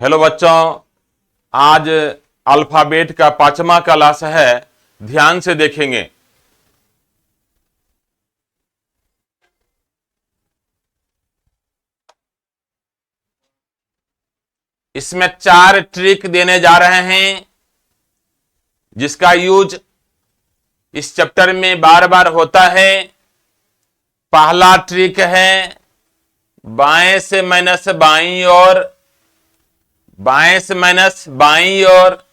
Hello बच्चों, आज alphabet का 5वां क्लास है। ध्यान से देखेंगे। इसमें 4 ट्रिक देने जा रहे हैं जिसका यूज इस चैप्टर में बार बार होता है। पहला ट्रिक है बाएं से माइनस बाईं ओर, बाएं से माइनस बाईं ओर।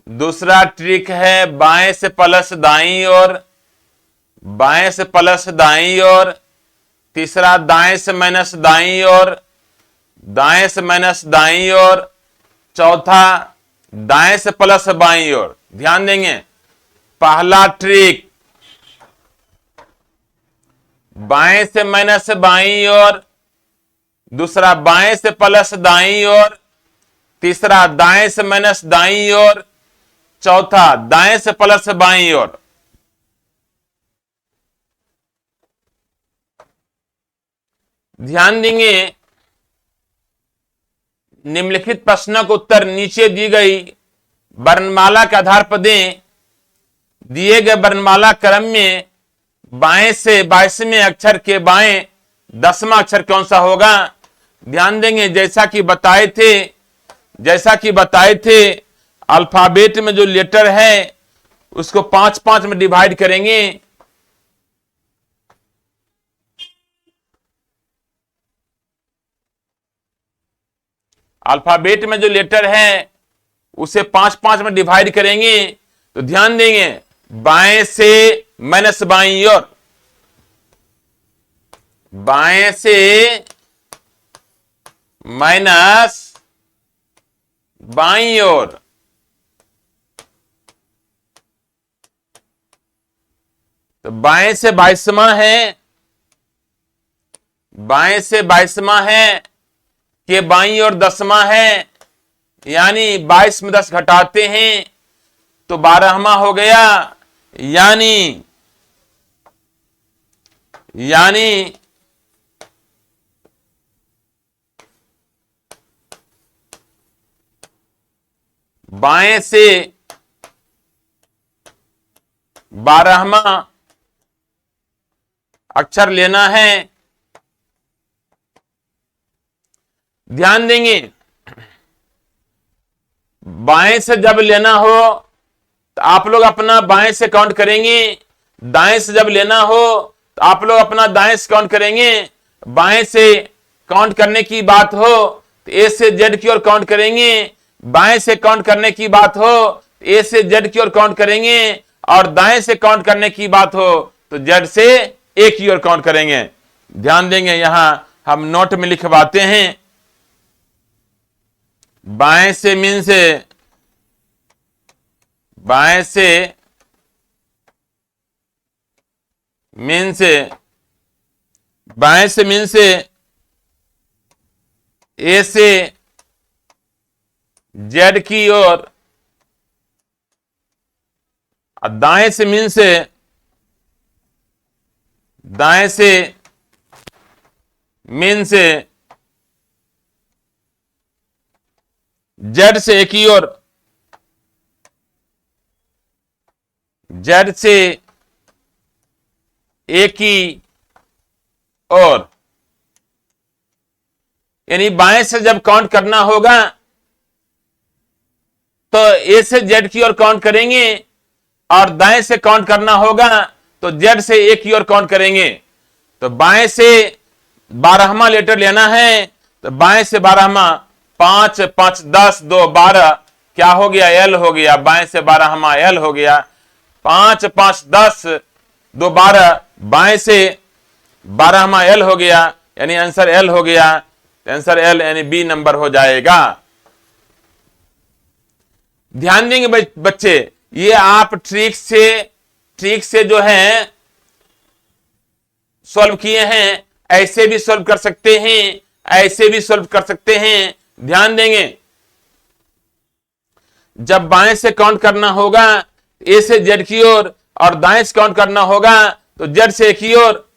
दूसरा ट्रिक है बाएं से प्लस दाईं ओर, बाएं से प्लस दाईं ओर। तीसरा दाएं से माइनस दाईं ओर, दाएं से माइनस दाईं ओर। चौथा दाएं से प्लस बाईं ओर। ध्यान देंगे, पहला ट्रिक बाएं से माइनस बाईं ओर, दूसरा बाएं से प्लस दाईं ओर, तीसरा दाएं से माइनस दाईं ओर, चौथा दाएं से प्लस बाईं ओर। ध्यान देंगे, निम्नलिखित प्रश्नों का उत्तर नीचे दी गई वर्णमाला के आधार पर दें। दिए गए वर्णमाला क्रम में बाएं से 22वें अक्षर के बाएं 10वां अक्षर कौन सा होगा। ध्यान देंगे, जैसा कि बताए थे अल्फाबेट में जो लेटर है उसको 5-5 में डिवाइड करेंगे। अल्फाबेट में जो लेटर है उसे 5-5 में डिवाइड करेंगे। तो ध्यान देंगे, बाएं से माइनस बाईं ओर, बाएं से माइनस बाईं ओर। तो बाएं से 22वां है, बाएं से 22वां है कि बाईं ओर 10वां है, यानी 22 में 10 घटाते हैं तो 12वां हो गया। यानी बाएं से 12वां अक्षर लेना है। ध्यान देंगे, बाएं से जब लेना हो तो आप लोग अपना बाएं से काउंट करेंगे, दाएं से जब लेना हो तो आप लोग अपना दाएं से काउंट करेंगे। बाएं से काउंट करने की बात हो तो ए से जेड की ओर काउंट करेंगे, बाएं से काउंट करने की बात हो तो ए से जेड की ओर काउंट करेंगे, और दाएं से काउंट करने की बात हो तो जेड से ए की ओर काउंट करेंगे। ध्यान देंगे, यहां हम नोट में लिखवाते हैं। बाएं से मीन से, बाएं से मीन से, बाएं से मीन से ए से जेड की ओर, और दाएं से मीन से, दाएं से मीन से जेड से ए की ओर, जेड से ए की ओर। यानी बाएं से जब काउंट करना होगा तो ए से जेड की ओर काउंट करेंगे, और दाएं से काउंट करना होगा तो जेड से ए की ओर काउंट करेंगे। तो बाएं से 12वां लेटर लेना है, तो बाएं से 12वां 5 5 10 2 12 क्या हो गया, एल हो गया। बाएं से 12वां एल हो गया। 5 5 10 2 12, बाएं से 12वां एल हो गया, यानी आंसर एल हो गया। आंसर एल यानी बी नंबर हो जाएगा। ध्यान देंगे बच्चे, ये आप ट्रिक से जो है सॉल्व किए हैं, ऐसे भी सॉल्व कर सकते हैं, ऐसे भी सॉल्व कर सकते हैं। ध्यान देंगे, जब बाएं से काउंट करना होगा ए से जेड की ओर, और दाएं से काउंट करना होगा तो जेड से ए की ओर।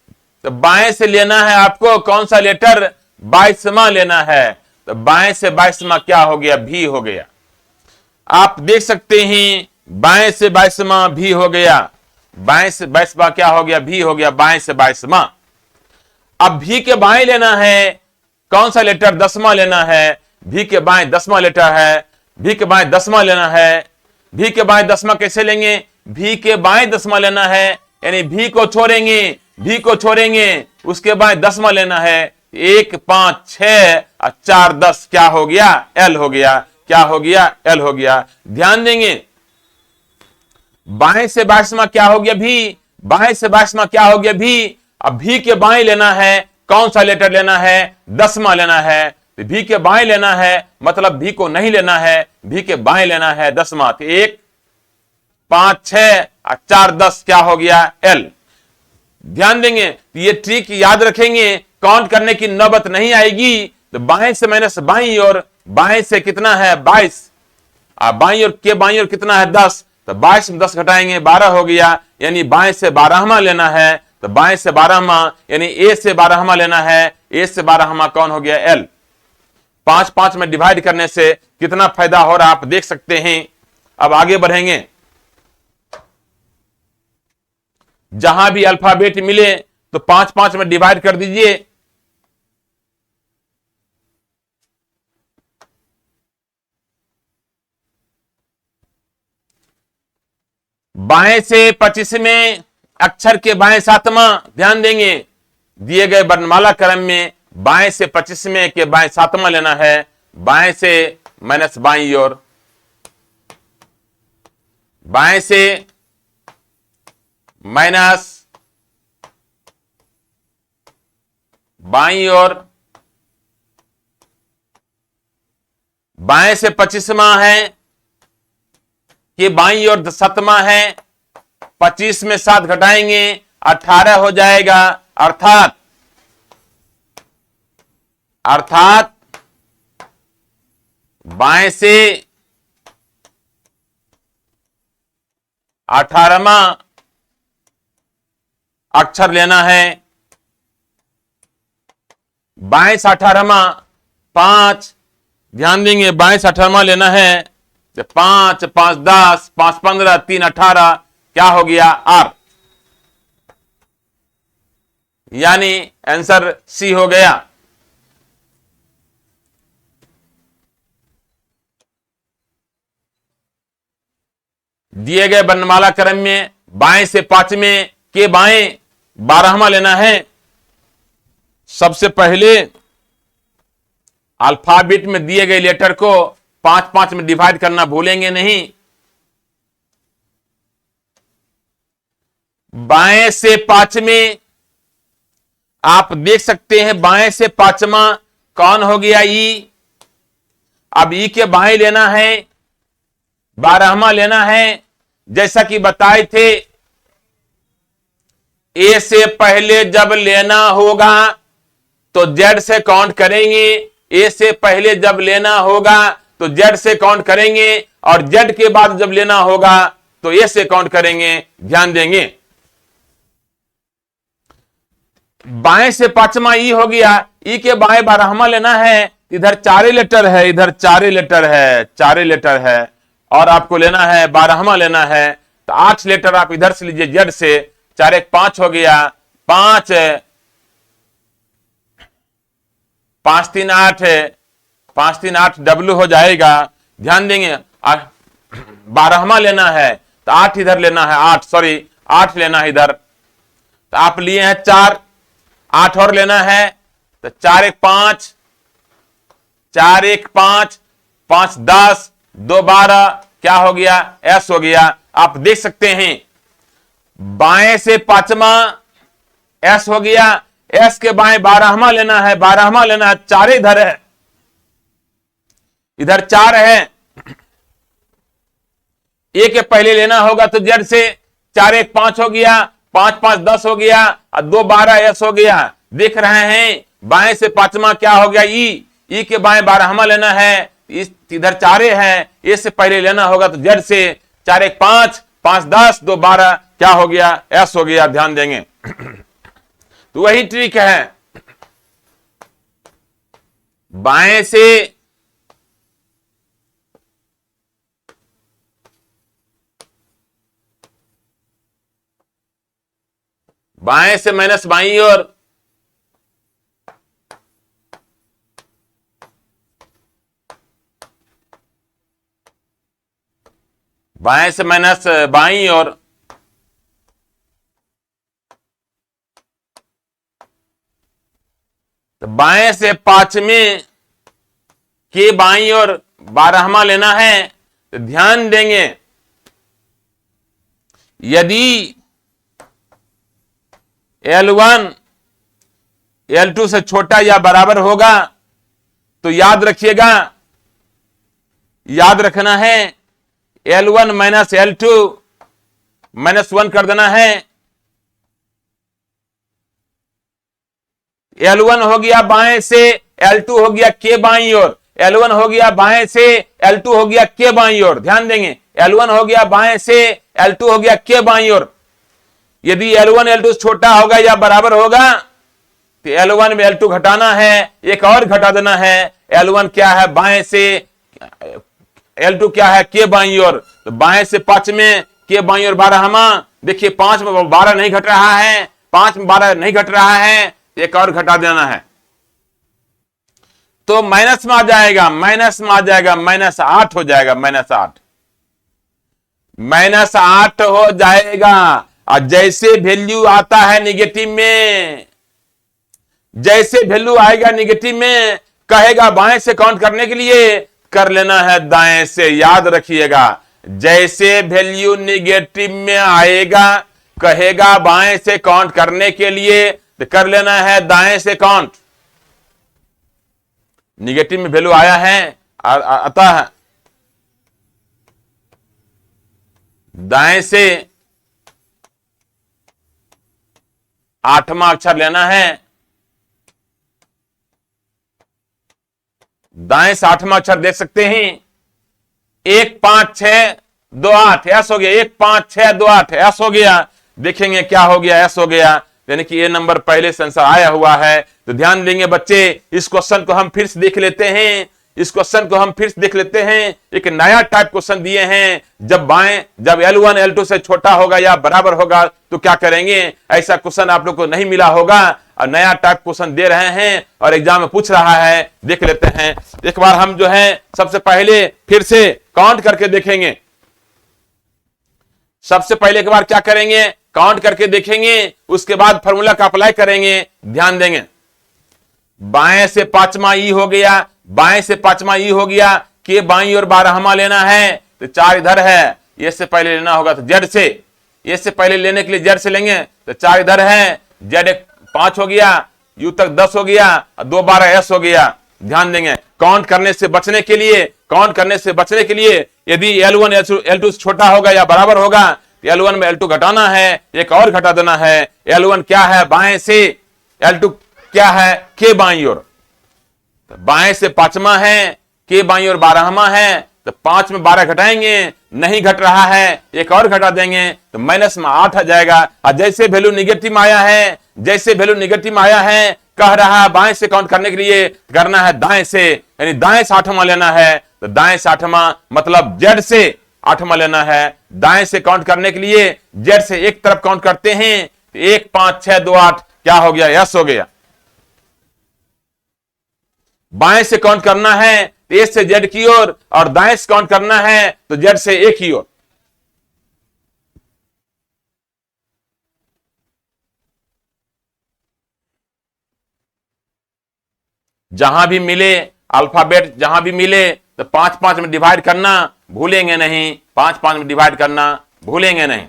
तो बाएं से लेना है आपको कौन सा लेटर, 22वां लेना है। तो बाएं से 22वां क्या हो गया? भी हो गया। आप देख सकते हैं बाएं से 22वां भी हो गया, बाएं से 22वां क्या हो गया? भी हो गया, बाएं से 22वां। अब भी के बाएं लेना है, कौन सा लेटर? 10वां लेना है। भी के बाएं 10वां लेटर है, भी के बाएं 10वां लेना है। भी के बाएं 10वां कैसे लेंगे? भी के बाएं 10वां लेना है, यानी भी को छोड़ेंगे, भी को छोड़ेंगे, उसके बाएं 10वां लेना है। 1 5 6 और 4 10 क्या हो गया? एल हो गया। क्या हो गया? एल हो गया। ध्यान देंगे, बाएं से 22वां क्या हो गया? भी। बाएं से 22वां क्या हो गया? भी। अब भी के बाएं लेना है, कौन सा लेटर लेना है? 10वां लेना है। तो भी के बाएं लेना है, मतलब भी को नहीं लेना है, भी के बाएं लेना है 10वां। तो 1 5 6 और 4 10 क्या हो गया? एल। ध्यान देंगे, ये ट्रिक याद रखेंगे, काउंट करने की नौबत नहीं आएगी। तो बाएं से माइनस बाईं और बाएं से कितना है? 22, और बाईं और के बाईं और कितना है? 10। तो 22 में 10 घटाएंगे 12 हो गया, यानी बाएं से 12वां लेना है। तो बाएं से 12वां यानी ए से 12वां लेना है। ए से 12वां कौन हो गया? एल। 5 5 में डिवाइड करने से कितना फायदा हो रहा है आप देख सकते हैं। अब आगे बढ़ेंगे, जहां भी अल्फाबेट मिले तो 5 5 में डिवाइड कर दीजिए। बाएं से 25वें अक्षर के बाएं 7वां, ध्यान देंगे, दिए गए वर्णमाला क्रम में बाएं से 25वें के बाएं 7वां लेना है। बाएं से माइनस बाईं ओर, बाएं से माइनस बाईं ओर, बाएं से 25वां है कि बाईं ओर 7वां है। 25 में 7 घटाएंगे 18 हो जाएगा, अर्थात बाएं से 18वां अक्षर लेना है। बाएं से 18वां 5, ध्यान देंगे, बाएं से 18वां लेना है। 5 5 10 5 15 3 18 क्या हो गया? आर, यानी आंसर सी हो गया। दिए गए वर्णमाला क्रम में बाएं से 5वें के बाएं 12वां लेना है। सबसे पहले अल्फाबेट में दिए गए लेटर को 5 5 में डिवाइड करना भूलेंगे नहीं। बाएं से 5वें आप देख सकते हैं, बाएं से 5वां कौन हो गया? ई। अब ई के बाएं लेना है, 12वां लेना है। जैसा कि बताए थे, ए से पहले जब लेना होगा तो जेड से काउंट करेंगे। ए से पहले जब लेना होगा तो जेड से काउंट करेंगे, और जेड के बाद जब लेना होगा तो ए से काउंट करेंगे। ध्यान देंगे, बाएं से 5वां ई हो गया, ई के बाएं 12वां लेना है। इधर 4 लेटर है, इधर 4 लेटर है, 4 लेटर है, और आपको लेना है 12वां लेना है। तो 8 लेटर आप इधर से लीजिए, जेड से। 4 1 5 हो गया, 5 5 3 8 5 3 8 डब्ल्यू हो जाएगा। ध्यान देंगे, 12वां लेना है तो 8 इधर लेना है, 8 लेना है इधर। तो आप लिए हैं 4, 8 और लेना है। तो 4 1 5 4 1 5 5 10 2 12 क्या हो गया? एस हो गया। आप देख सकते हैं, बाएं से 5वां एस हो गया, एस के बाएं 12वां लेना है, 12वां लेना है। 4 इधर है, इधर 4 है। ए के पहले लेना होगा तो जेड से। 4 1 5 हो गया, 5 5 10 हो गया, और 2 12 एस हो गया। देख रहे हैं, बाएं से 5वां क्या हो गया? ई के बाएं 12वां लेना है, इधर 4 है। ए से पहले लेना होगा तो जेड से। 4 1 5 5 10 2 12 क्या हो गया? एस हो गया। ध्यान देंगे, तो वही ट्रिक है। बाएं से माइनस बाईं ओर, बाएं से माइनस बाईं ओर, तो बाएं से पांचवें के बाईं ओर 12वां लेना है। तो ध्यान देंगे, यदि L1 L2 से छोटा या बराबर होगा तो याद रखिएगा, याद रखना है L1 माइनस L2 -1 कर देना है। L1 हो गया बाएं से, L2 हो गया के बाईं ओर, L1 हो गया बाएं से, L2 हो गया के बाईं ओर। ध्यान देंगे, L1 हो गया बाएं से, L2 हो गया के बाईं ओर। यदि L1 L2 छोटा होगा या बराबर होगा तो L1 में L2 घटाना है, एक और घटा देना है। L1 क्या है बाएं से, L2 क्या है के बाईं ओर। तो बाएं से पांचवें के बाईं ओर 12वां। देखिए 5 में 12 नहीं घट रहा है, 5 में 12 नहीं घट रहा है, एक और घटा देना है तो माइनस में आ जाएगा, माइनस में आ जाएगा, -8 हो जाएगा, -8 हो जाएगा। और जैसे वैल्यू आता है निगेटिव में, जैसे वैल्यू आएगा निगेटिव में, कहेगा बाएं से काउंट करने के लिए, कर लेना है दाएं से। याद रखिएगा, जैसे वैल्यू निगेटिव में आएगा, कहेगा बाएं से काउंट करने के लिए, तो कर लेना है दाएं से काउंट। निगेटिव में वैल्यू आया है, अतः दाएं से 8वां अक्षर लेना है, दाएं से 8वां अक्षर देख सकते हैं 1 5 6 2 8 ऐसा हो गया, 1 5 6 2 8 ऐसा हो गया। देखेंगे क्या हो गया, ऐसा हो गया, यानी कि ये नंबर पहले से आंसर आया हुआ है। तो ध्यान देंगे बच्चे, इस क्वेश्चन को हम फिर से देख लेते हैं, इस क्वेश्चन को हम फिर से देख लेते हैं। एक नया टाइप क्वेश्चन दिए हैं, जब L1 L2 से छोटा होगा या बराबर होगा तो क्या करेंगे। ऐसा क्वेश्चन आप लोग को नहीं मिला होगा, और नया टाइप क्वेश्चन दे रहे हैं और एग्जाम में पूछ रहा है, देख लेते हैं। एक बार हम जो है सबसे पहले फिर से काउंट करके देखेंगे। सबसे पहले एक बार क्या करेंगे, काउंट करके देखेंगे, उसके बाद फॉर्मूला का अप्लाई करेंगे। ध्यान देंगे, बाएं से 5वां ई हो गया, बाएं से 5वां ई हो गया, के बाईं और 12वां लेना है, तो 4 इधर है, ये से पहले लेना होगा तो जेड से, ये से पहले लेने के लिए जेड से लेंगे, तो 4 इधर है, जेड 5 हो गया, यू तक 10 हो गया, 2 12 एस हो गया। ध्यान देंगे, काउंट करने से बचने के लिए, काउंट करने से बचने के लिए, यदि L1 L2 से छोटा होगा या बराबर होगा तो L1 में L2 घटाना है, एक और घटा देना है। L1 क्या है बाएं से, L2 क्या है के बाईं ओर। तो बाएं से 5वां है, के बाईं ओर 12वां है, तो 5 में 12 घटाएंगे, नहीं घट रहा है, एक और घटा देंगे, तो माइनस में 8 आ जाएगा। और जैसे वैल्यू निगेटिव में आया है, जैसे वैल्यू निगेटिव में आया है, कह रहा है बाएं से काउंट करने के लिए करना है दाएं से, यानी दाएं से 8वां लेना है। तो दाएं से 8वां मतलब जेड से 8वां लेना है। दाएं से काउंट करने के लिए जेड से एक तरफ काउंट करते हैं, 1 5 6 2 8 क्या हो गया, यस हो गया। बाएं से काउंट करना है तो ए से जेड की ओर, और दाएं से काउंट करना है तो जेड से ए की ओर। जहां भी मिले अल्फाबेट, जहां भी मिले तो 5 5 में डिवाइड करना भूलेंगे नहीं, 5 5 में डिवाइड करना भूलेंगे नहीं।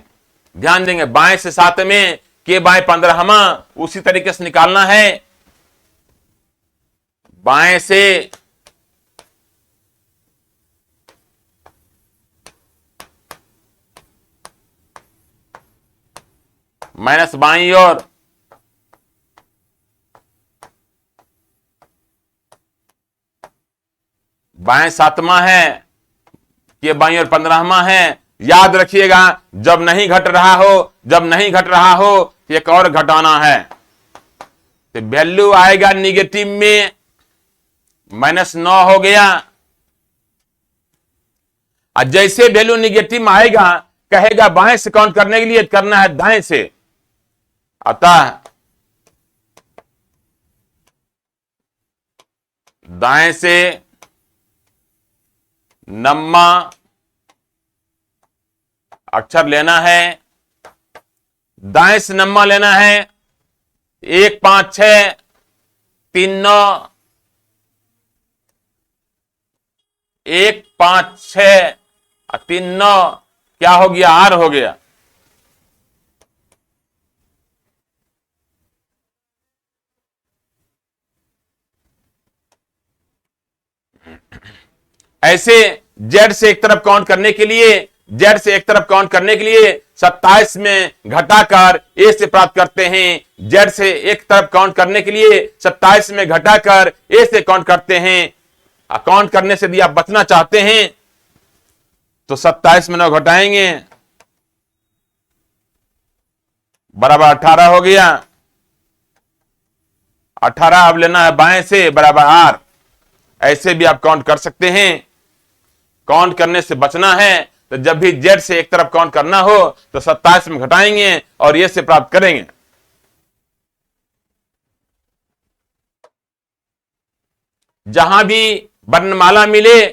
ध्यान देंगे, बाएं से 7 में, के बाएं 15वां, उसी तरीके से निकालना है। बाएं से माइनस बाईं ओर, बाएं 7वां है, के बाईं ओर 15वां है। याद रखिएगा, जब नहीं घट रहा हो, जब नहीं घट रहा हो एक और घटाना है, तो वैल्यू आएगा निगेटिव में, -9 हो गया। और जैसे वैल्यू निगेटिव में आएगा कहेगा बाएं से काउंट करने के लिए करना है दाएं से, अतः दाएं से नम्मा अक्षर लेना है, दाएं से नम्मा लेना है 1 5 6 3 9, 1 5 6 3 9 क्या हो गया? आर हो गया। ऐसे जेड से एक तरफ काउंट करने के लिए, जेड से एक तरफ काउंट करने के लिए 27 में घटाकर ए से प्राप्त करते हैं। जेड से एक तरफ काउंट करने के लिए 27 में घटाकर ए से काउंट करते हैं। काउंट करने से यदि आप बचना चाहते हैं तो 27 में 9 घटाएंगे, बराबर 18 हो गया। 18 अब लेना है बाएं से, बराबर आर। ऐसे भी आप काउंट कर सकते हैं। काउंट करने से बचना है तो जब भी जेड से एक तरफ काउंट करना हो तो 27 में घटाएंगे और ये से प्राप्त करेंगे। जहां भी वर्णमाला मिले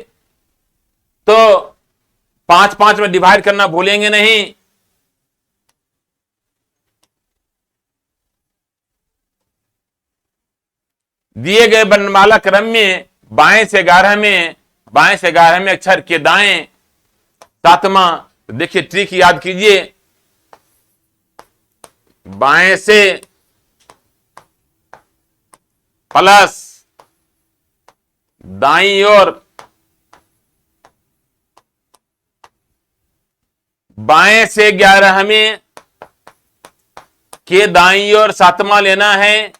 तो 5 5 में डिवाइड करना भूलेंगे नहीं। दिए गए वर्णमाला क्रम में बाएं से 11 में अक्षर के दाएं 7वां। देखिए ट्रिक याद कीजिए, बाएं से प्लस दाईं ओर, बाएं से 11 में के दाईं ओर 7वां लेना है।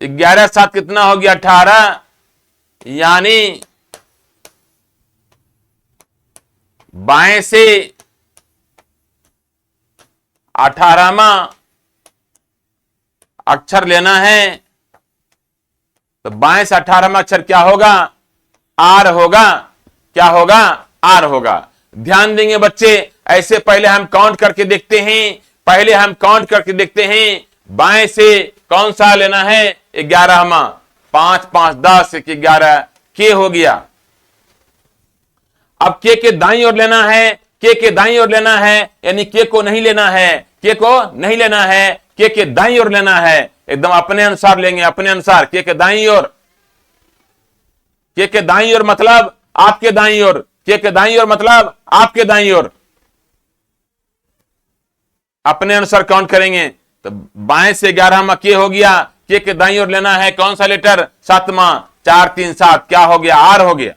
11 7 कितना हो गया? 18, यानी बाएं से 18वां अक्षर लेना है। तो बाएं से 18वां अक्षर क्या होगा? आर होगा। क्या होगा? आर होगा। ध्यान देंगे बच्चे, ऐसे पहले हम काउंट करके देखते हैं। बाएं से कौन सा लेना है? 11वां। 5 5 10 1 11 के हो गया। अब के दाईं ओर लेना है, के दाईं ओर लेना है, यानी के को नहीं लेना है, के दाईं ओर लेना है। एकदम अपने अनुसार लेंगे, अपने अनुसार। के दाईं ओर, के दाईं ओर मतलब आपके दाईं ओर, के दाईं ओर मतलब आपके दाईं ओर। अपने अनुसार काउंट करेंगे तो बाएं से 11वां के हो गया। के दाईं ओर लेना है कौन सा लेटर? 7वां। 4 3 7 क्या हो गया? आर हो गया।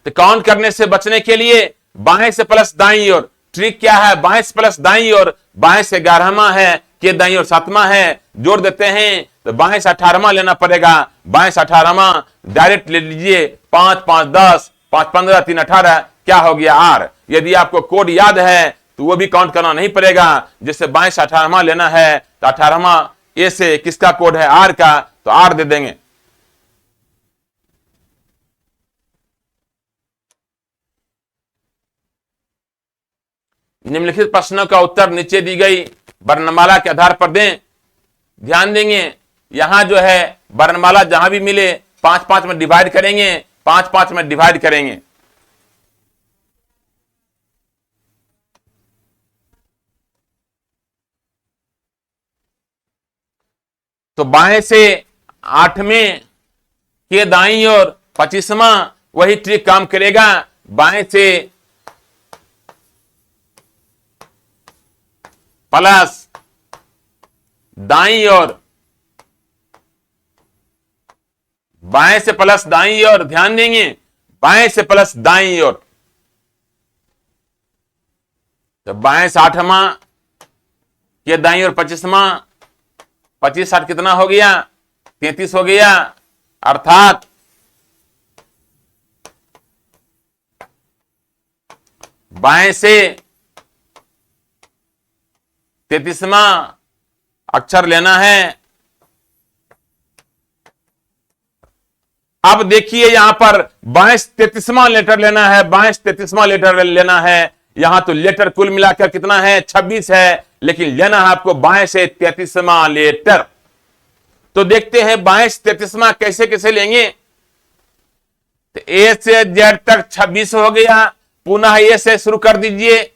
तो काउंट करने से बचने के लिए बाएं से प्लस दाईं ओर। ट्रिक क्या है? बाएं से प्लस दाईं ओर। बाएं से 11वां है, के दाईं ओर 7वां है, जोड़ देते हैं तो बाएं से 18वां लेना पड़ेगा। बाएं से 18वां डायरेक्ट ले लीजिए। 5 5 10 5 15 3 18 क्या हो गया? आर। यदि आपको कोड याद है तो वो भी काउंट करना नहीं पड़ेगा। जैसे बाएं से 18वां लेना है तो 18वां ए से किसका कोड है? आर का, तो आर दे देंगे। निम्नलिखित प्रश्नों का उत्तर नीचे दी गई वर्णमाला के आधार पर दें। ध्यान देंगे, यहां जो है वर्णमाला जहां भी मिले 5 5 में डिवाइड करेंगे, 5 5 में डिवाइड करेंगे। तो बाएं से 8वें के दाईं ओर 25वां, वही ट्रिक काम करेगा। बाएं से प्लस दाईं ओर, बाएं से प्लस दाईं ओर। ध्यान देंगे, बाएं से प्लस दाईं ओर। तो बाएं से 8वां के दाईं ओर 25वां। 25 60 कितना हो गया? 33 हो गया। अर्थात बाएं से 33वां अक्षर लेना है। अब देखिए यहां पर 22-33वां लेटर लेना है, 22-33वां लेटर लेना है। यहां तो लेटर कुल मिलाकर कितना है, 26 है, लेकिन लेना है आपको 22 से 33वां लेटर। तो देखते हैं 22-33वां कैसे कैसे लेंगे। तो ए से जेड तक 26 हो गया, पुनः ए से शुरू कर दीजिए।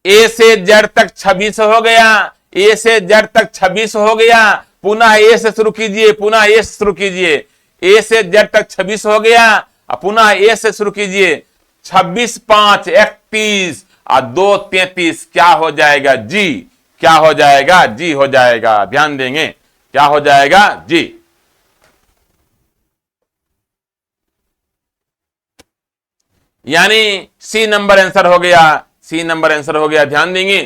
ए से जेड तक 26 हो गया, ए से जेड तक 26 हो गया, पुनः ए से शुरू कीजिए, पुनः ए से शुरू कीजिए। ए से जेड तक 26 हो गया, पुनः ए से शुरू कीजिए। 26 5 31 और 2 33, क्या हो जाएगा जी, क्या हो जाएगा जी, हो जाएगा। ध्यान देंगे, क्या हो जाएगा जी। यानी सी नंबर आंसर हो गया, सी नंबर आंसर हो गया। ध्यान देंगे।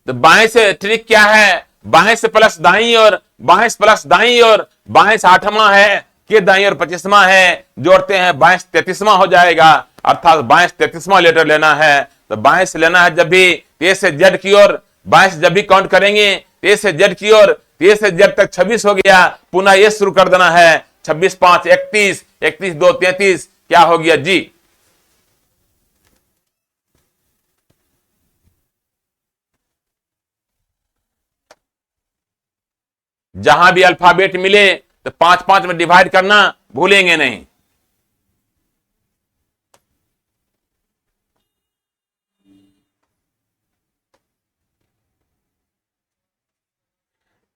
तो बाएं से ट्रिक क्या है, बाएं से प्लस दाई और, बाएं प्लस दाई और, बाएं 8वां है कि दाई और 25वां है, जोड़ते हैं 22 33वां हो जाएगा, अर्थात 22 33वां लेटर लेना है। तो 22 लेना है जब भी ए से जेड की ओर, 22 जब भी काउंट करेंगे ए से जेड की ओर, ए से जेड तक 26 हो गया, पुनः ये शुरू कर देना है। 26 5 31, 31 2 33, क्या हो गया जी। जहां भी अल्फाबेट मिले तो 5-5 में डिवाइड करना भूलेंगे नहीं।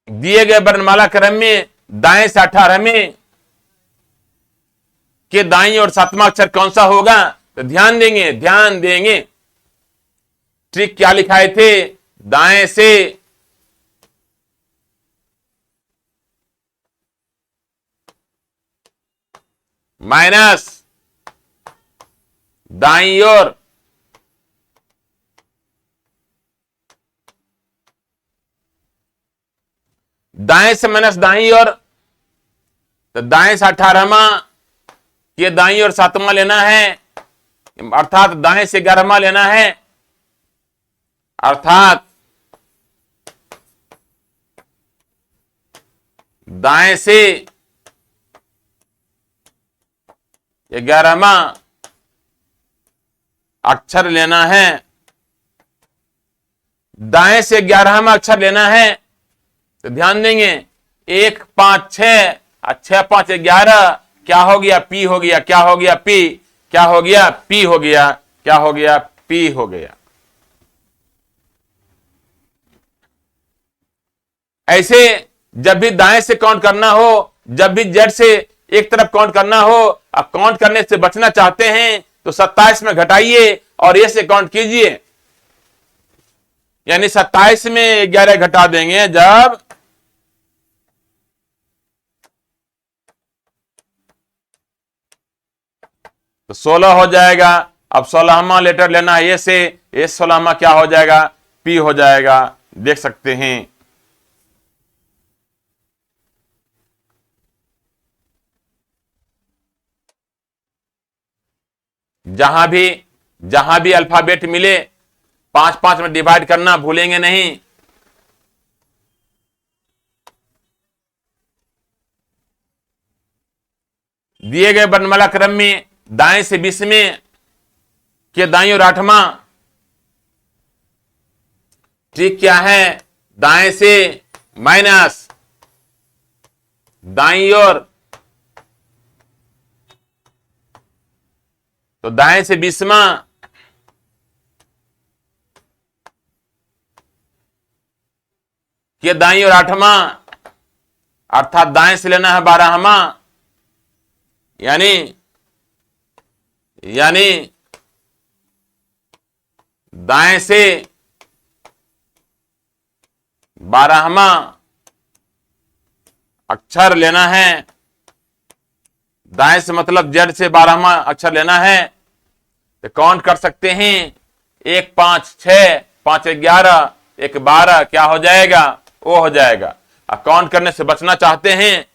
दिए गए वर्णमाला क्रम में दाएं से 18वें के दाईं और 7वां अक्षर कौन सा होगा, तो ध्यान देंगे, ध्यान देंगे। ट्रिक क्या लिखाए थे, दाएं से माइनस दाईं ओर, दाएं से माइनस दाईं ओर, तो दाएं से 18वां ये दाईं और 7वां लेना है, अर्थात दाएं से 11वां लेना है, अर्थात दाएं से 11वां अक्षर लेना है, दाएं से 11वां अक्षर लेना है। तो ध्यान देंगे 1 5 6, 6 5 11, क्या हो गया पी हो गया, क्या हो गया पी, क्या हो गया पी हो गया, क्या हो गया पी हो गया। ऐसे जब भी दाएं से काउंट करना हो, जब भी जेड से एक तरफ काउंट करना हो, अब काउंट करने से बचना चाहते हैं तो 27 में घटाइए और ये से काउंट कीजिए। यानी 27 में 11 घटा देंगे जब तो 16 हो जाएगा। अब 16वां लेटर लेना है ए से, ए 16वां क्या हो जाएगा, पी हो जाएगा। देख सकते हैं। जहां भी अल्फाबेट मिले 5-5 में डिवाइड करना भूलेंगे नहीं। दिए गए वर्णमाला क्रम में दाएं से 20वें के दाईं और 8वां, ट्रिक क्या है, दाएं से माइनस दाईं ओर, तो दाएं से 20वां के दाईं और 8वां, अर्थात दाएं से लेना है 12वां, यानी दाएं से 12वां अक्षर लेना है। दाएं से मतलब जेड से 12वां अक्षर लेना है। तो काउंट कर सकते हैं 1 5 6, 5 11, 1 12, क्या हो जाएगा, वो हो जाएगा। अब काउंट करने से बचना चाहते हैं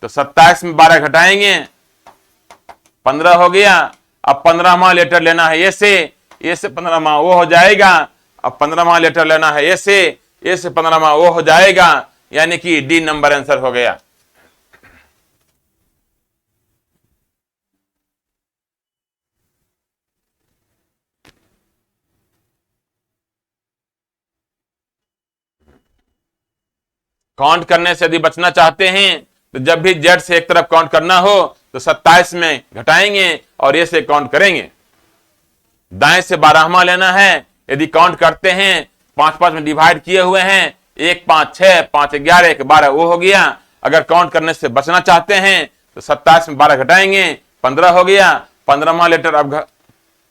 तो 27 में 12 घटाएंगे, 15 हो गया। अब 15वां लेटर लेना है ए से 15वां वो हो जाएगा। अब 15वां लेटर लेना है ए से 15वां वो हो जाएगा, यानी कि डी नंबर आंसर हो गया। काउंट करने से यदि बचना चाहते हैं तो जब भी जेड से एक तरफ काउंट करना हो तो 27 में घटाएंगे और ए से काउंट करेंगे। दाएं से 12वां लेना है, यदि काउंट करते हैं 5 में डिवाइड किए हुए हैं, 1 5 6 5 11 1 12 वो हो गया। अगर काउंट करने से बचना चाहते हैं तो 27 में 12 घटाएंगे, 15 हो गया। 15वां लेटर अब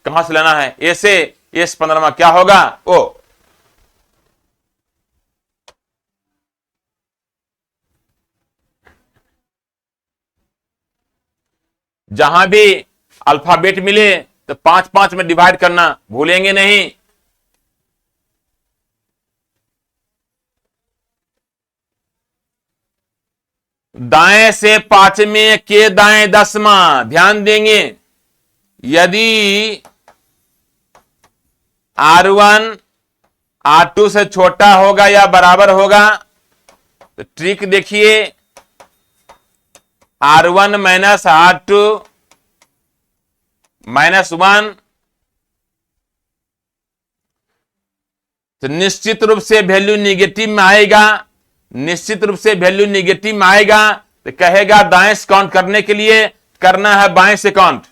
कहां से लेना है? ए से। ए से 15वां क्या होगा? ओ। जहां भी अल्फाबेट मिले तो 5 में डिवाइड करना भूलेंगे नहीं। दाएं से 5वें के दाएं 10वां, ध्यान देंगे। यदि R1 R2 से छोटा होगा या बराबर होगा तो ट्रिक देखिए, R1 माइनस R2 -1, तो निश्चित रूप से वैल्यू निगेटिव में आएगा। निश्चित रूप से वैल्यू निगेटिव में आएगा तो कहेगा दाएं से काउंट करने के लिए करना है बाएं से count.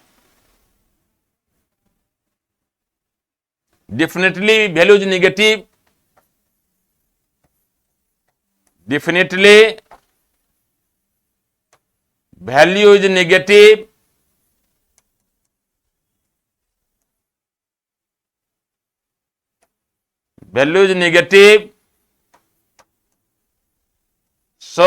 Definitely value is negative, definitely value is negative. Value is negative, so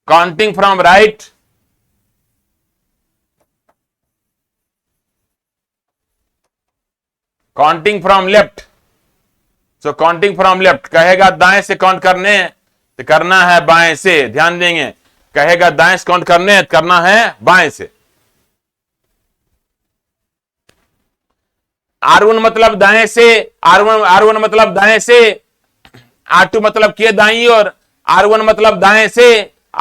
counting from right, counting from left, so counting from left कहेगा दाएं से काउंट करने तो करना है बाएं से, ध्यान देंगे। कहेगा दाएं से काउंट करने तो करना है बाएं से। R1 मतलब दाएं से, R1 मतलब दाएं से, R2 मतलब के दाईं ओर, R1 मतलब दाएं से,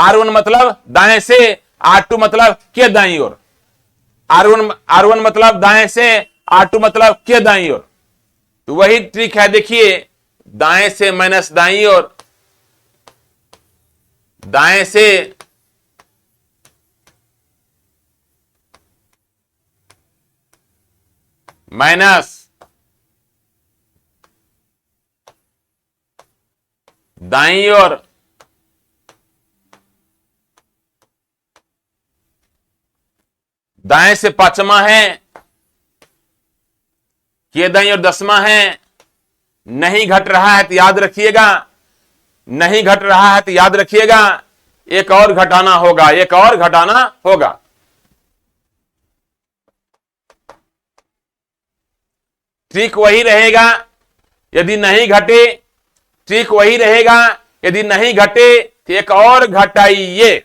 R1 मतलब दाएं से, R2 मतलब के दाईं ओर। R1 मतलब दाएं से, R2 मतलब के दाईं ओर। तो वही ट्रिक है, देखिए दाएं से माइनस दाईं ओर, दाएं से माइनस दाईं ओर, दाएं से 5वां है, के दाईं ओर 10वां है। नहीं घट रहा है तो याद रखिएगा, नहीं घट रहा है तो याद रखिएगा एक और घटाना होगा, एक और घटाना होगा। ट्रिक वही रहेगा, यदि नहीं घटे ट्रिक वही रहेगा, यदि नहीं घटे तो एक और घटाइए।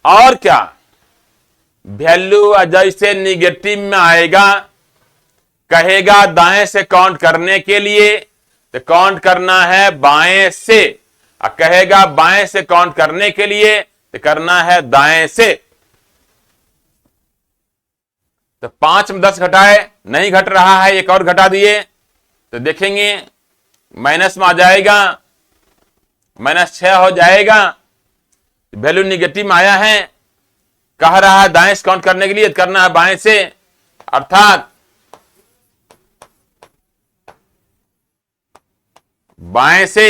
और क्या? वैल्यू जैसे निगेटिव में आएगा कहेगा दाएं से काउंट करने के लिए तो काउंट करना है बाएं से, और कहेगा बाएं से काउंट करने के लिए तो करना है दाएं से। तो 5 में 10 घटाए, नहीं घट रहा है, एक और घटा दिए तो देखेंगे माइनस में आ जाएगा, -6 हो जाएगा। वैल्यू निगेटिव में आया है, कह रहा है दाएं से काउंट करने के लिए करना है बाएं से, अर्थात बाएं से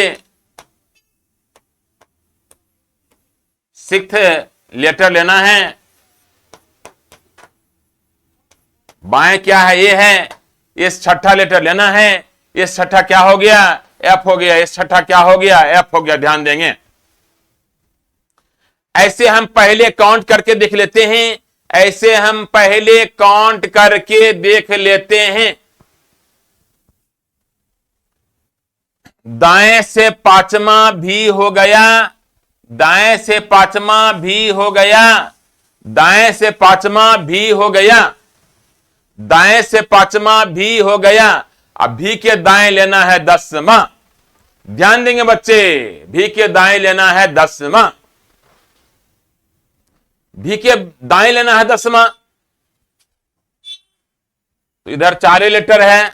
6th लेटर लेना है। बाएं क्या है? ये है, इस 6ठा लेटर लेना है। इस 6ठा क्या हो गया? एफ हो गया। इस 6ठा क्या हो गया? एफ हो गया। ध्यान देंगे। ऐसे हम पहले काउंट करके देख लेते हैं, ऐसे हम पहले काउंट करके देख लेते हैं। दाएं से 5वां भी हो गया, दाएं से 5वां भी हो गया, दाएं से 5वां भी हो गया, दाएं से 5वां भी हो गया। अब भी के दाएं लेना है 10वां। ध्यान देंगे बच्चे, भी के दाएं लेना है 10वां, भी के दाएं लेना है 10वां। तो इधर 4 लेटर है,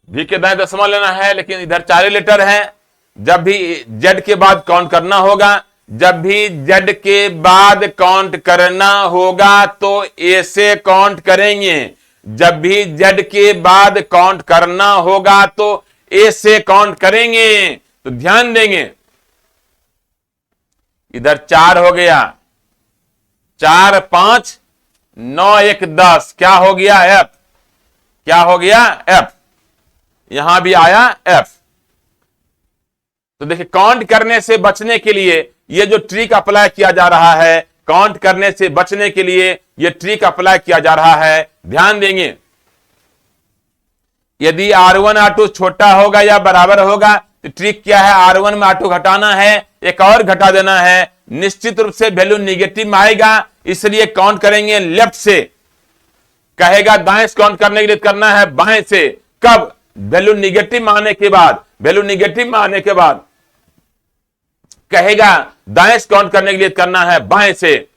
भी के दाएं दशमलव लेना है, लेकिन इधर 4 लेटर है। जब भी जेड के बाद काउंट करना होगा, जब भी जेड के बाद काउंट करना होगा तो ए से काउंट करेंगे। जब भी जेड के बाद काउंट करना होगा तो ए से काउंट करेंगे। तो ध्यान देंगे, इधर 4 हो गया, 4 5 9 1 10, क्या हो गया एफ, क्या हो गया एफ, यहां भी आया एफ। तो देखिए, काउंट करने से बचने के लिए ये जो ट्रिक अप्लाई किया जा रहा है, काउंट करने से बचने के लिए ये ट्रिक अप्लाई किया जा रहा है। ध्यान देंगे, यदि R1 R2 छोटा होगा या बराबर होगा तो ट्रिक क्या है, R1 में R2 घटाना है, एक और घटा देना है, निश्चित रूप से वैल्यू निगेटिव में आएगा, इसलिए काउंट करेंगे लेफ्ट से। कहेगा दाएं से काउंट करने के लिए करना है बाएं से, कब, वैल्यू निगेटिव में आने के बाद, वैल्यू निगेटिव में आने के बाद कहेगा दाएं से काउंट करने के लिए करना है बाएं से।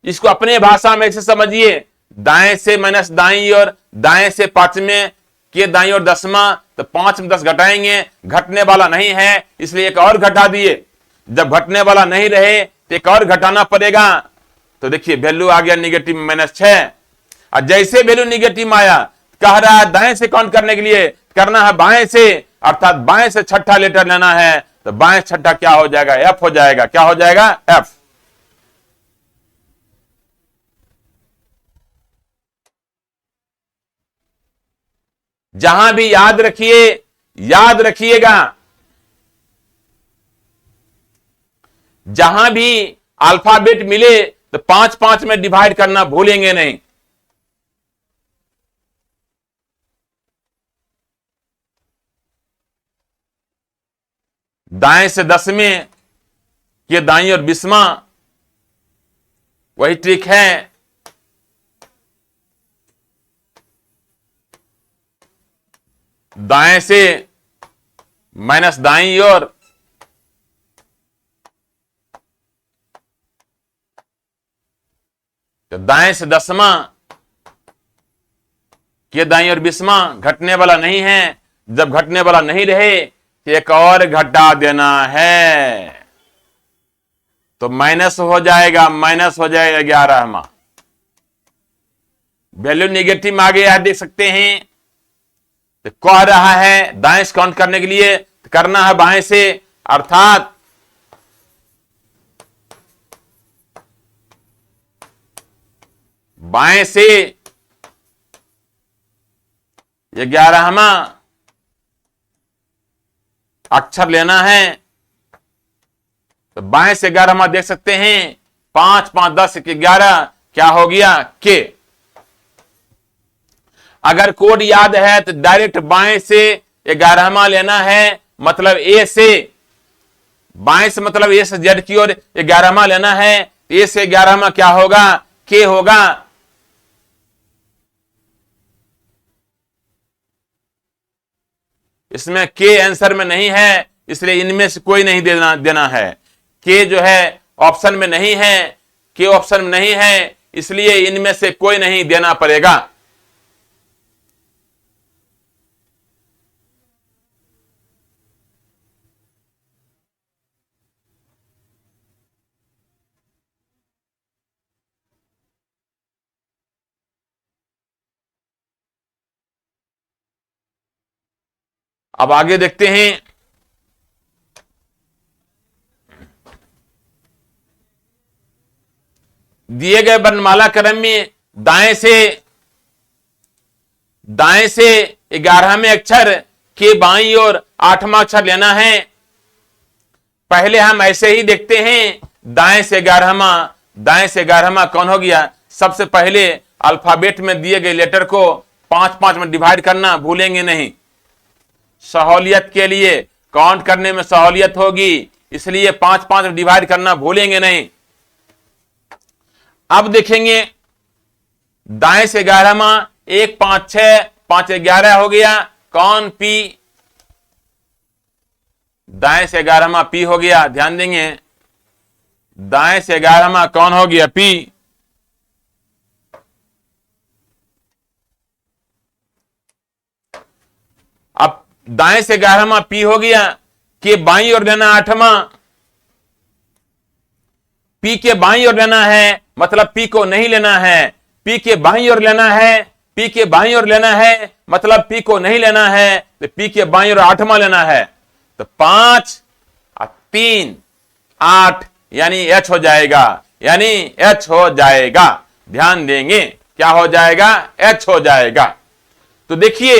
इसको अपने भाषा में ऐसे समझिए, दाएं से माइनस दाईं और दाएं से 5वें के दाईं और 10वां, तो 5 में 10 घटाएंगे, घटने वाला नहीं है इसलिए एक और घटा दिए। जब घटने वाला नहीं रहे तो एक और घटाना पड़ेगा। तो देखिए वैल्यू आ गया निगेटिव -6। और जैसे वैल्यू निगेटिव आया, कह रहा है दाएं से काउंट करने के लिए करना है बाएं से, अर्थात बाएं से छठा लेटर लेना है। तो बाएं छठा क्या हो जाएगा, एफ हो जाएगा। क्या हो जाएगा, एफ। जहां भी याद रखिए, याद रखिएगा, जहां भी अल्फाबेट मिले तो 5 5 में डिवाइड करना भूलेंगे नहीं। दाएं से 10वें के दाईं और 20वां, वही ट्रिक है। दाएं से माइनस दाईं और तो दाएं से 10वां के दाईं और 20वां घटने वाला नहीं है। जब घटने वाला नहीं रहे तो एक और घटा देना है, तो माइनस हो जाएगा, माइनस हो जाएगा 11वां। वैल्यू निगेटिव में आ गया है, देख सकते हैं। तो कह रहा है दाएं से काउंट करने के लिए तो करना है बाएं से, अर्थात बाएं से 11वां अक्षर लेना है। तो बाएं से 11वां देख सकते हैं, 5 5 10 11, क्या हो गया, के। अगर कोड याद है तो डायरेक्ट बाएं से 11वां लेना है, मतलब ए से, बाएं से मतलब ए से जेड की ओर 11वां लेना है। ए से 11वां क्या होगा, के होगा। इसमें के आंसर में नहीं है, इसलिए इनमें से कोई नहीं देना है। के जो है ऑप्शन में नहीं है, के ऑप्शन में नहीं है, इसलिए इनमें से कोई नहीं देना पड़ेगा। अब आगे देखते हैं। दिए गए वर्णमाला क्रम में दाएं से 11वें अक्षर के बाईं ओर 8वां अक्षर लेना है। पहले हम ऐसे ही देखते हैं, दाएं से 11वां कौन हो गया। सबसे पहले अल्फाबेट में दिए गए लेटर को 5 5 में डिवाइड करना भूलेंगे नहीं। सहूलियत के लिए, काउंट करने में सहूलियत होगी, इसलिए 5 5 में डिवाइड करना भूलेंगे नहीं। अब देखेंगे दाएं से 11वां 1 5 6 5 11 हो गया, कौन, पी। दाएं से 11वां पी हो गया। ध्यान देंगे, दाएं से 11वां कौन हो गया, पी। दाएं से 11वां पी हो गया, के बाईं ओर लेना 8वां, पी के बाईं ओर लेना है मतलब पी को नहीं लेना है, पी के बाईं ओर लेना है, पी के बाईं ओर लेना है मतलब पी को नहीं लेना है, तो पी के बाईं ओर 8वां लेना है, तो 5 और 3 8 यानी एच हो जाएगा, यानी एच हो जाएगा। ध्यान देंगे क्या हो जाएगा, एच हो जाएगा। तो देखिए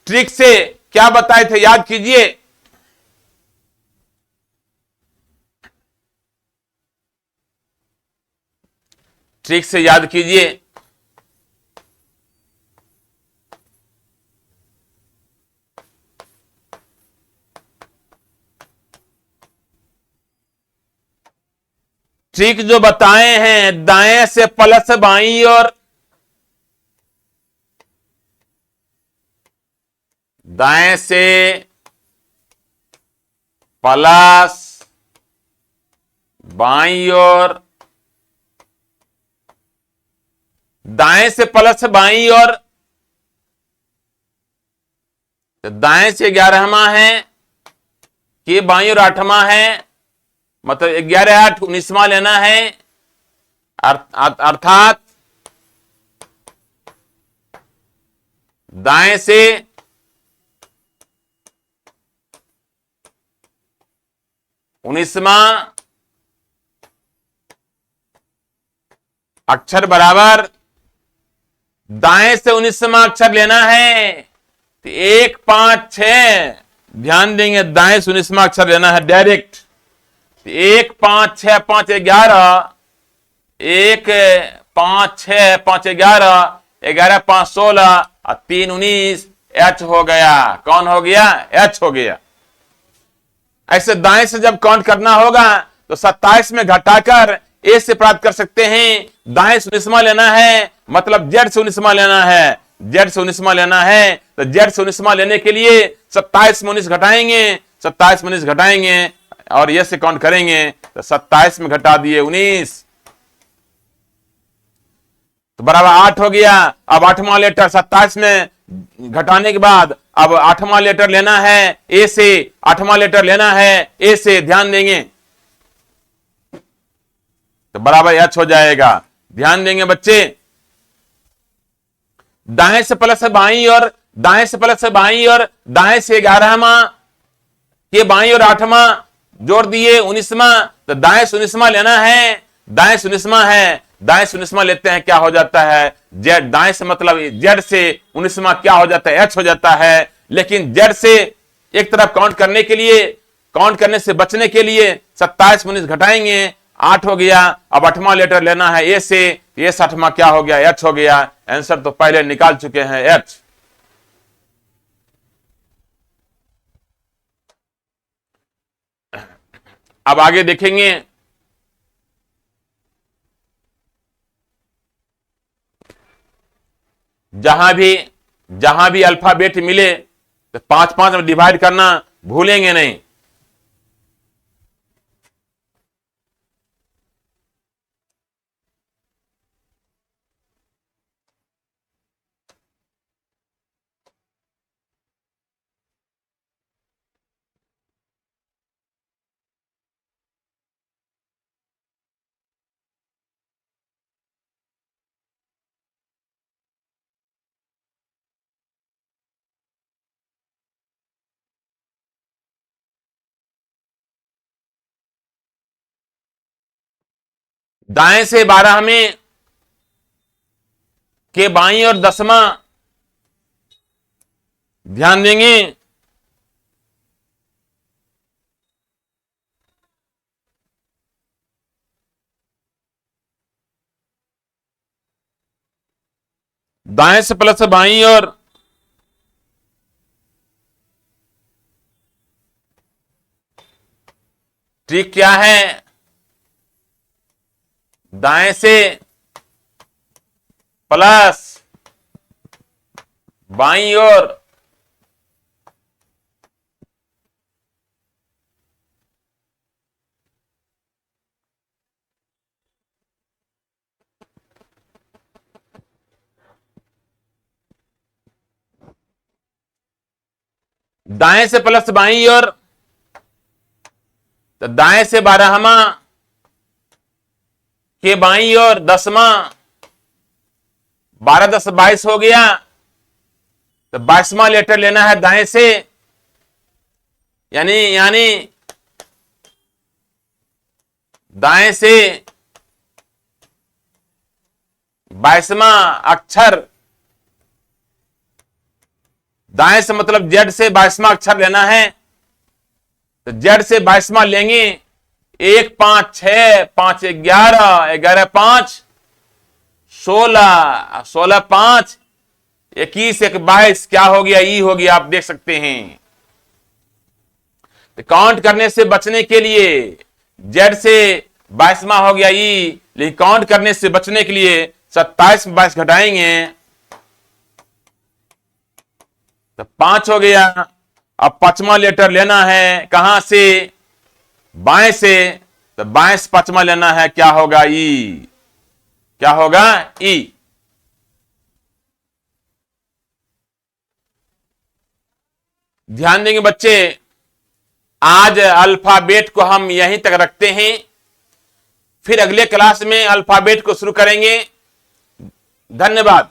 ट्रिक से क्या बताए थे, याद कीजिए। ट्रिक से याद कीजिए। ट्रिक जो बताए हैं, दाएं से प्लस बाईं और दाएं से प्लस बाईं और दाएं से प्लस बाईं और, तो दाएं से 11वां है, के बाईं और 8वां है, मतलब 11 8 19वां लेना है, अर्थात दाएं से उन्नीसवां अक्षर बराबर दाएं से 19वां अक्षर लेना है, तो 1 5 6, ध्यान देंगे दाएं से 19वां अक्षर लेना है डायरेक्ट, 1 5 6 5 11, 1 5 6 5 11, 11 5 16 और 3 19, एच हो गया। कौन हो गया, एच हो गया। ऐसे दाएं से जब काउंट करना होगा तो 27 में घटाकर ए से प्राप्त कर सकते हैं। दाएं से 19वां लेना है मतलब जेड से 19वां लेना है, जेड से 19वां लेना है, तो जेड से 19वां लेने के लिए 27 में 19 घटाएंगे, 27 में 19 घटाएंगे और ये से काउंट करेंगे, तो 27 में घटा दिए 19 तो बराबर 8 हो गया। अब 8वां लेटर 27 में घटाने के बाद अब 8वां लेटर लेना है ए से, 8वां लेटर लेना है ए से, ध्यान देंगे तो बराबर एच हो जाएगा। ध्यान देंगे बच्चे, दाएं से प्लस बाईं और दाएं से प्लस बाईं और दाएं से 11वां के बाईं और 8वां जोड़ दिए 19वां, तो दाएं से 19वां लेना है, दाएं से 19वां है, दाएं से 19वां लेते हैं क्या हो जाता है, जेड। दाएं से मतलब जेड से 19वां क्या हो जाता है, एच हो जाता है। लेकिन जेड से एक तरफ काउंट करने के लिए, काउंट करने से बचने के लिए 27 में 19 घटाएंगे, 8 हो गया। अब 8वां लेटर लेना है ए से, ये 8वां क्या हो गया, एच हो गया। आंसर तो पहले निकाल चुके हैं, एच। अब आगे देखेंगे, जहां भी अल्फाबेट मिले तो 5 5 में डिवाइड करना भूलेंगे नहीं। दाएं से 12 में के बाईं और 10वां, ध्यान देंगे दाएं से प्लस बाईं और ट्रिक क्या है, दाएं से प्लस बाईं और दाएं से प्लस बाईं ओर, तो दाएं से 12वां के बाईं ओर 10वां, 12 10 22 हो गया। तो 22वां लेटर लेना है दाएं से, यानी दाएं से 22वां अक्षर, दाएं से मतलब जेड से 22वां अक्षर लेना है। तो जेड से 22वां लेंगे, 1 5 6 5 11 11 5 16 16 5 21 1 22, क्या हो गया? ई हो गया, आप देख सकते हैं। तो काउंट करने से बचने के लिए जेड से 22वां हो गया ई, लेकिन काउंट करने से बचने के लिए 27 में 22 घटाएंगे तो 5 हो गया। अब 5वां लेटर लेना है, कहां से? बाएं से। तो बाएं से 5वां लेना है, क्या होगा? ई। क्या होगा? ई। ध्यान देंगे बच्चे, आज अल्फाबेट को हम यहीं तक रखते हैं, फिर अगले क्लास में अल्फाबेट को शुरू करेंगे। धन्यवाद।